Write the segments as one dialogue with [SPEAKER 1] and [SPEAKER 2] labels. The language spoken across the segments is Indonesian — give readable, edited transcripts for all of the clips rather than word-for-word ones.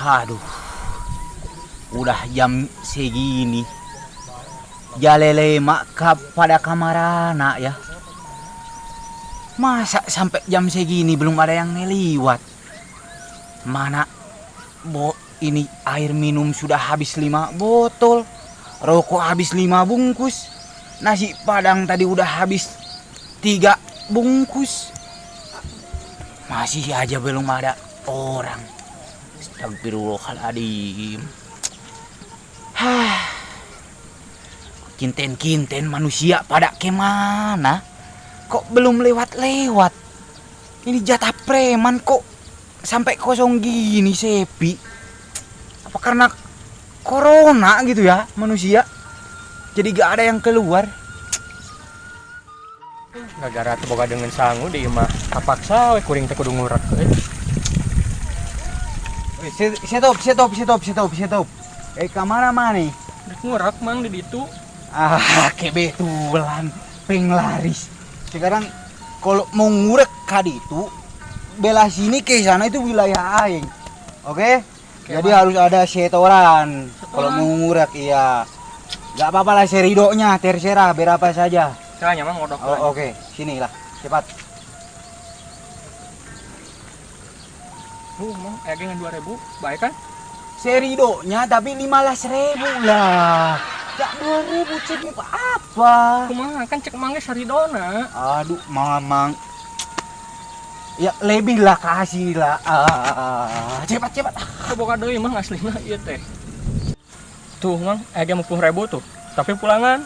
[SPEAKER 1] Aduh, udah jam segini. Jalele mak pada kamar anak ya. Masa sampai jam segini belum ada yang ngeliwat? Mana ini air minum sudah habis 5 botol, rokok habis 5 bungkus, nasi padang tadi udah habis 3 bungkus. Masih aja belum ada orang. Astagfirullahaladzim. Kinten-kinten manusia pada kemana? Kok belum lewat-lewat? Ini jatah preman kok sampai kosong gini, sepi. Apa karena corona gitu ya manusia? Jadi gak ada yang keluar.
[SPEAKER 2] Gara-gara teu boga dengan sangu di imah kapaksa we kuring teh kudu ngurak.
[SPEAKER 1] Setop. Kamar mana?
[SPEAKER 2] Ngurak mang di ditu.
[SPEAKER 1] Kebetulan penglaris. Sekarang kalau mau ngurek kadi itu belah sini ke sana itu wilayah aing. Oke? Jadi harus ada setoran kalau mau ngurek, iya. Gak apa-apa lah seridonya, terserah berapa saja.
[SPEAKER 2] Caranya mang ngodok.
[SPEAKER 1] Oke, sini lah, cepat.
[SPEAKER 2] Mang aya dengan 2000, baik kan?
[SPEAKER 1] Seridonya tapi 15.000 lah. Gak 2.000 cek apa?
[SPEAKER 2] Kumaha kan cek mangge saridona.
[SPEAKER 1] Aduh, mamang. Ya lebih lah, kasih lah. Cepat.
[SPEAKER 2] Teu boga deui mah aslina ieu teh. Tuh mang aya 50.000 tuh, tapi pulangan.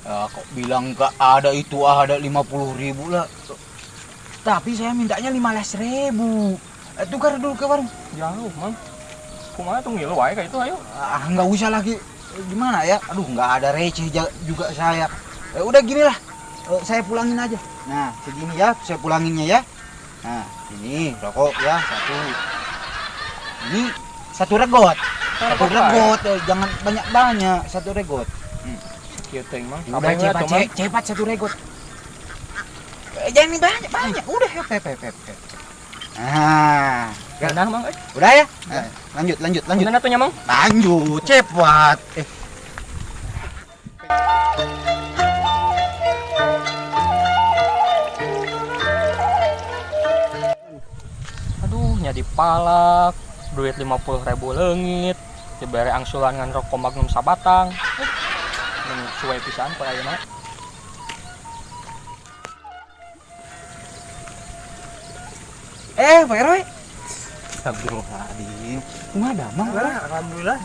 [SPEAKER 1] Ya, kok bilang gak ada itu, ada 50.000 lah. Tapi saya mintanya 15.000. Tukar dulu ke warung.
[SPEAKER 2] Jauh mang. Kumaha tuh ngilu wae ka itu ayo.
[SPEAKER 1] Nggak usah lagi. Gimana ya? Aduh, nggak ada receh juga saya. Udah gini lah. Saya pulangin aja. Nah, segini ya, saya pulanginnya ya. Nah, ini rokok ya, 1. Ini 1 regot. 1 regot, jangan banyak-banyak, 1 regot.
[SPEAKER 2] Kieu teh mang.
[SPEAKER 1] Udah cepat 1 regot. Jangan banyak. Udah, pep. Nah,
[SPEAKER 2] Nah, mang
[SPEAKER 1] udah ya? Nah, lanjut.
[SPEAKER 2] Bener atuh nya mang?
[SPEAKER 1] Lanjut, cepat.
[SPEAKER 2] Aduh, nya dipalak, duit 50.000 leungit, dibere angsuran ngan rokok Magnum sabatang. Mun suwe pisan poe ayeuna.
[SPEAKER 1] Pak RW. Astagfirullahaladzim. Kumaha damang, Pak RW?
[SPEAKER 2] Alhamdulillah.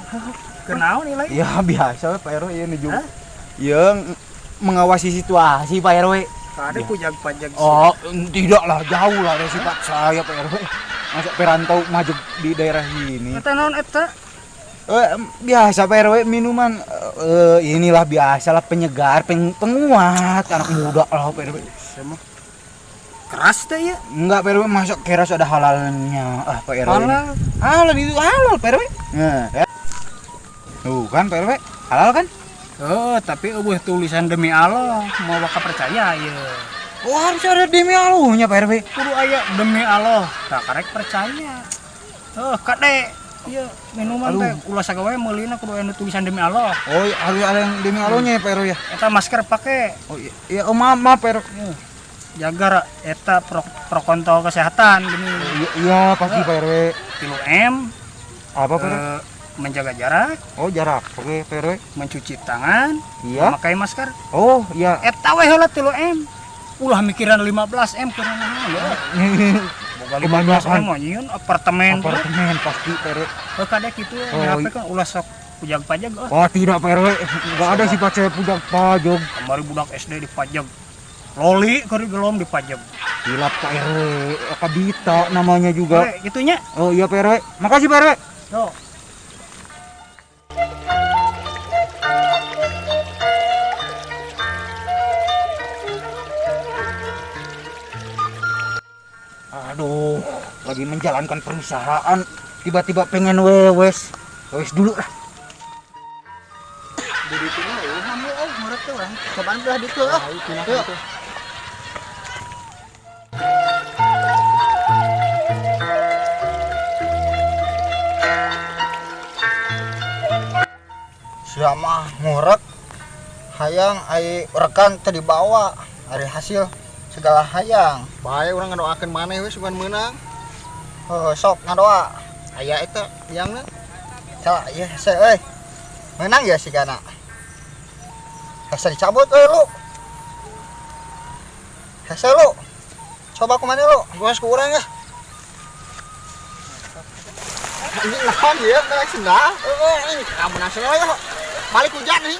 [SPEAKER 2] Kenaon nilai?
[SPEAKER 1] Ya biasa Pak RW ya juga. Ya mengawasi situasi Pak RW.
[SPEAKER 2] Ada pajak-pajak.
[SPEAKER 1] Oh, tidaklah, jauh lah dari sifat saya Pak RW. Masa perantau maju di daerah ini.
[SPEAKER 2] Eta naon eta?
[SPEAKER 1] Biasa Pak RW, minuman inilah biasalah penyegar, penguat anak muda lah Pak RW.
[SPEAKER 2] Keras teh ya?
[SPEAKER 1] Enggak, Pak RW, masuk keras ada halalnya. Pak RW.
[SPEAKER 2] Halal
[SPEAKER 1] Itu halal Pak RW. Nah, ya. Tuh kan Pak RW, halal kan?
[SPEAKER 2] Oh, tapi eueuh tulisan demi Allah, mau baka percaya ya.
[SPEAKER 1] Oh, harus ada demi Allahnya Pak RW.
[SPEAKER 2] Kudu aya demi Allah, tak karek percaya. Kade, ieu minuman teh ulah sagawe meulina kudu aya tulisan demi Allah.
[SPEAKER 1] Oh, harus ada yang demi Allahnya ya Pak RW ya.
[SPEAKER 2] Eta masker pake.
[SPEAKER 1] Oh iya, maaf Pak RW.
[SPEAKER 2] Jaga eta protokol kesehatan gini.
[SPEAKER 1] Iya, pasti Pak RW.
[SPEAKER 2] 3M.
[SPEAKER 1] Apa Pak RW?
[SPEAKER 2] Menjaga jarak.
[SPEAKER 1] Oh, jarak. Oke, Pak RW.
[SPEAKER 2] Mencuci tangan.
[SPEAKER 1] Iya.
[SPEAKER 2] Memakai masker.
[SPEAKER 1] Oh, iya.
[SPEAKER 2] Eta we heula 3M. Ulah mikiran 15M karena ya. Boga 15M mah nyieun apartemen
[SPEAKER 1] pasti Pak RW.
[SPEAKER 2] Kadek kitu HP kan ulah sok pujag-pajag.
[SPEAKER 1] Oh, tidak Pak RW. Enggak ada sifat saya pujag-pajag.
[SPEAKER 2] Kemarin budak SD dipajag. Loli kari gelom dipajag.
[SPEAKER 1] Gila Pak RW, Kabita namanya juga.
[SPEAKER 2] Gitunya.
[SPEAKER 1] Oh iya Pak RW. Makasih Pak RW.
[SPEAKER 2] Yo.
[SPEAKER 1] Aduh, lagi menjalankan perusahaan, tiba-tiba pengen wewes dulu lah.
[SPEAKER 2] Di ditu mah murah tuh orang. Cobaan belah ditu. Yuk.
[SPEAKER 3] Sia mah ngurek hayang ai rekan teu dibawa ari hasil segala hayang. Bae urang ngadoakeun maneh we sugan meunang. Sok ngadoa. Aya eta liangna. Salah ieu hese euy. Meunang ya sigana. Hese dicabut euy lu. Hese lu. Coba ku mana lu? Gua ku urang ya. Ini naon ya, naik sendal. Ini kamu nasi ya. Balik hujan nih.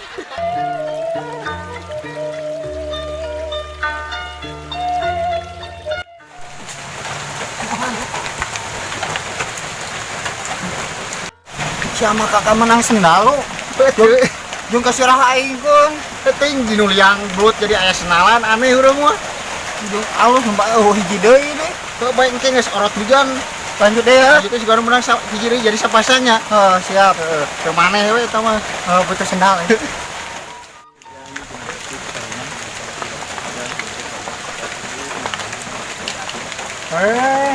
[SPEAKER 3] Siapa kakak menang sendal lo? Jung kasih rah aing kun. Ting dinu liang blut jadi aya senalan aneh urang mah. Jung alus mbak hiji deui deh. Teu bae engke geus orot hujan. Lanjut deh ya. Lanjut juga menang hiji deui jadi sapasanya. Siap. Teu maneh we eta mah. Butuh sendal.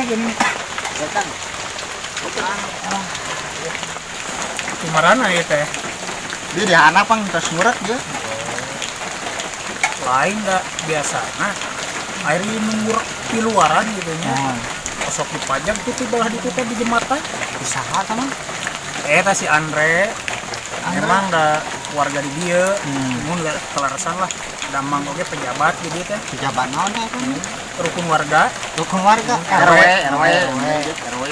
[SPEAKER 3] Gini. Datang.
[SPEAKER 2] Kumarana ieu teh?
[SPEAKER 3] Dia di anak pang tas murat dia.
[SPEAKER 4] Lain dah biasana air mengurak di luaran gitu nya. Kosok dipajang tuh belah di teh di jembatan.
[SPEAKER 3] Usaha sama.
[SPEAKER 4] Eta si Andre. Emang dah warga di dieu. Mun enggak kelarasan lah. Damang oge pejabat di dieu teh.
[SPEAKER 3] Pejabat naon teh kan?
[SPEAKER 4] Rukun warga.
[SPEAKER 3] Dukung warga. RW.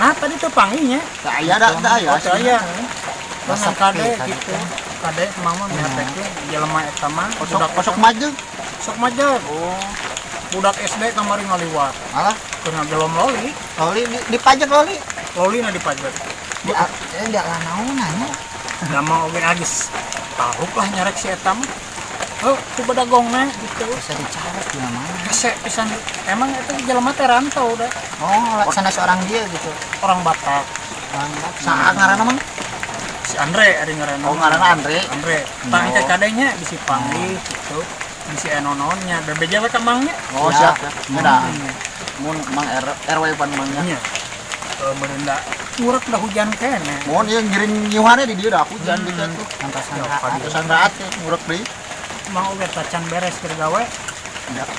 [SPEAKER 4] Nah tadi tuh panginya.
[SPEAKER 3] Teu aya da aya.
[SPEAKER 4] Saya
[SPEAKER 3] Masak
[SPEAKER 4] kade
[SPEAKER 3] teh,
[SPEAKER 4] gitu. Kade mama nyatekeun jelema eta mah
[SPEAKER 3] Kosok maju.
[SPEAKER 4] sok maju. Budak SD kamari ngaliwat.
[SPEAKER 3] Alah,
[SPEAKER 4] Kena gelom loli.
[SPEAKER 3] loli dipajak loli.
[SPEAKER 4] Loli na dipajak.
[SPEAKER 3] Dia lah naon nanya.
[SPEAKER 4] Nama oge agis tahu lah nyarek si eta mah. Coba dagongna gitu.
[SPEAKER 3] Bisa dicaret di mana?
[SPEAKER 4] Hese pisan emang eta jelema teh rantau dah.
[SPEAKER 3] Sana seorang dia gitu.
[SPEAKER 4] Orang Batak.
[SPEAKER 3] Saha ngaranna mang?
[SPEAKER 4] Si Andre ari ngaranna.
[SPEAKER 3] Ngaranna Andre.
[SPEAKER 4] Andre. Tang teh kadenya bisi panggih gitu. Bisi enononnya dan beja we ka mangnya.
[SPEAKER 3] Siap. Ada. Mun mang RW pan mangnya.
[SPEAKER 4] Nya. Merendah urang dah hujan kene.
[SPEAKER 3] Mun ieu ngiring nyuhane di dieu dah hujan di situ. Antasan raat ngurek deui.
[SPEAKER 4] Mang oge tacan beres keur gawe.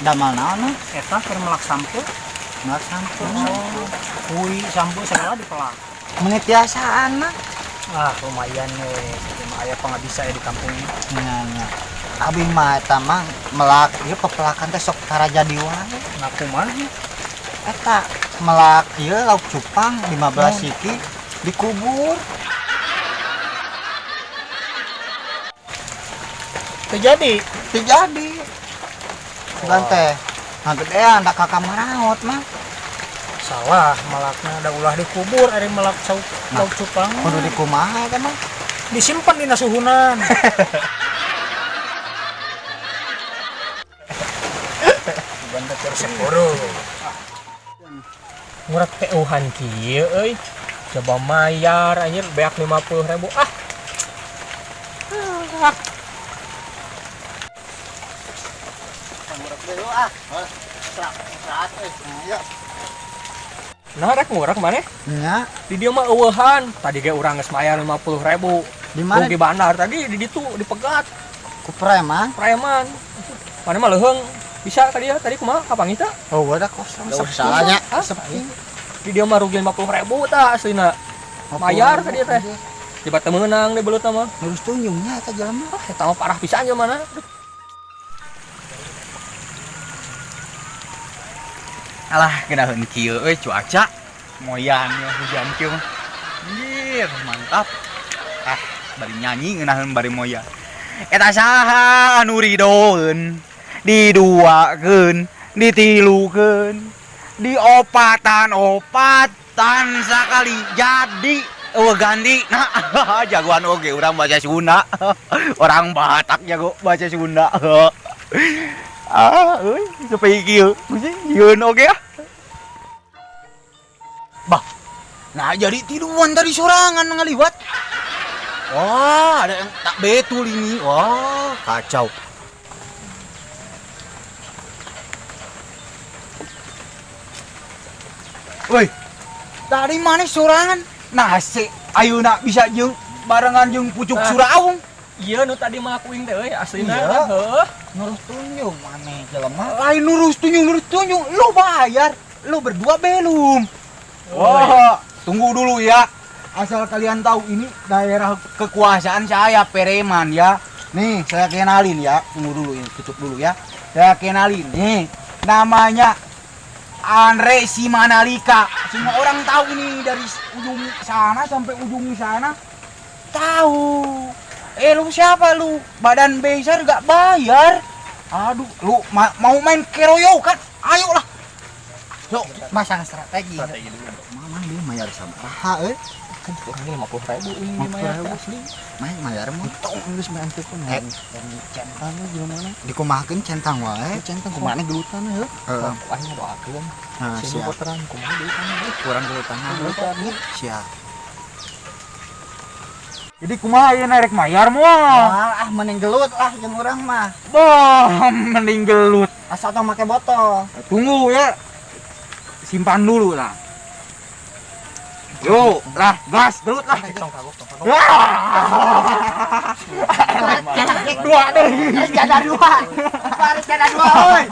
[SPEAKER 3] Damal naon?
[SPEAKER 4] Eta keur melak sampo.
[SPEAKER 3] Melak sampo.
[SPEAKER 4] Kui sampo segala dipelak.
[SPEAKER 3] Menit biasaan mah.
[SPEAKER 4] Lumayan nih. Cuma aya pangabisa di kampung ini.
[SPEAKER 3] Nya. Abi mah eta mah melak ieu pepelakan teh sok taraja di wae.
[SPEAKER 4] Nah kumaha?
[SPEAKER 3] Eta melak ieu lauk cupang 15 siki dikubur.
[SPEAKER 4] Terjadi.
[SPEAKER 3] Bukan teh. Nah gedean da kakak maraot mah.
[SPEAKER 4] Salah, melaknya ada ulah dikubur, ari melak lauk cupang.
[SPEAKER 3] Kudu dikumaha eta mah.
[SPEAKER 4] Disimpan di nasuhunan. Banda tersepuro.
[SPEAKER 2] Ngurak teh euhan kieu euy. Coba mayar anjir beak 50.000.
[SPEAKER 3] Ngurak dulu Serat Iya.
[SPEAKER 2] Nah rek ngurak maneh?
[SPEAKER 3] Nya,
[SPEAKER 2] Di dieu mah eueuhan. Tadi ge urang geus mayar 50.000.
[SPEAKER 3] di mana
[SPEAKER 2] Di bandar tadi di ditu dipegat
[SPEAKER 3] ku preman?
[SPEAKER 2] preman. Mana mah leuheung bisa ka dia tadi kumaha kapangi teh?
[SPEAKER 3] Ada kosong.
[SPEAKER 2] Salahnya. Di dia mah rugi 50.000 tah aslina. Mayar ka dia teh. Tiba teu meunang deh belut mah.
[SPEAKER 3] Lurus tunjungnya eta jelema.
[SPEAKER 2] Eta mah parah pisan jeung mana.
[SPEAKER 1] Alah genaheun kieu euy cuaca moyan ya hujan kieu mah. Anjir mantap. Bari nyanyi ngeunaheun bari moyan. Eta saha anu ridoeun, diduakeun, ditilukeun, diopatan sakali jadi ganti. Nah, jagoan oge urang baca Sunda. Orang Batak jago baca Sunda. Euy, supaya kieu, yeun oge ah. Bah. Nah, jadi tiduran tadi sorangan ngaliwat. Wah, ada yang tak betul ini. Wah, kacau. Woi, tadi mana sorangan? Nah, ayeuna bisa jeung barengan jeung pucuk suraung.
[SPEAKER 2] Iya nu tadi mah kuing teh aslina.
[SPEAKER 3] Iya.
[SPEAKER 2] Heuh.
[SPEAKER 3] Nurus tunjung maneh jelema.
[SPEAKER 1] Lain nurus tunjung, lu bayar, lu berdua belum. Wah, tunggu dulu ya. Asal kalian tahu ini daerah kekuasaan saya Pereman ya. Nih, saya kenalin ya. Tunggu dulu ini, tutup dulu ya. Saya kenalin. Nih, namanya Andre Simanalika. Semua orang tahu ini dari ujung sana sampai ujung sana. Tahu. Lu siapa lu? Badan besar gak bayar. Aduh, lu mau main keroyokan? Ayolah. Yuk,
[SPEAKER 3] Masang strategi.
[SPEAKER 2] Strategi dulu.
[SPEAKER 3] Mama dia mayar sabraha
[SPEAKER 2] Kan kurangnya 50.000 ini mah asli.
[SPEAKER 3] mayar mah.
[SPEAKER 1] tong geus main teh pun. Centang gimana?
[SPEAKER 3] Dikumahakeun centang wae.
[SPEAKER 1] Centang kumaha gelutan heuh.
[SPEAKER 3] Heeh.
[SPEAKER 2] Wahnya doakeun.
[SPEAKER 3] Nah,
[SPEAKER 2] Sini
[SPEAKER 3] siap.
[SPEAKER 2] puteran kumaha deui kan.
[SPEAKER 3] Kurang gelutan. Siap.
[SPEAKER 1] Jadi kumaha ieu narek mayar moal?
[SPEAKER 3] Mending gelut lah jeung urang mah.
[SPEAKER 1] Boh, mending gelut.
[SPEAKER 3] Asal tong make botol.
[SPEAKER 1] Tunggu ya. Simpan dulu lah. Yo, lah, gas, gelut lah.
[SPEAKER 2] Tong kagok.
[SPEAKER 1] Dua deh.
[SPEAKER 3] Jada dua. Baris jada dua euy.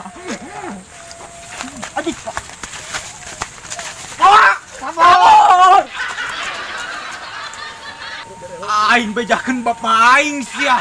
[SPEAKER 1] Adik. Kawa. Aing bejakeun bapak aing sia.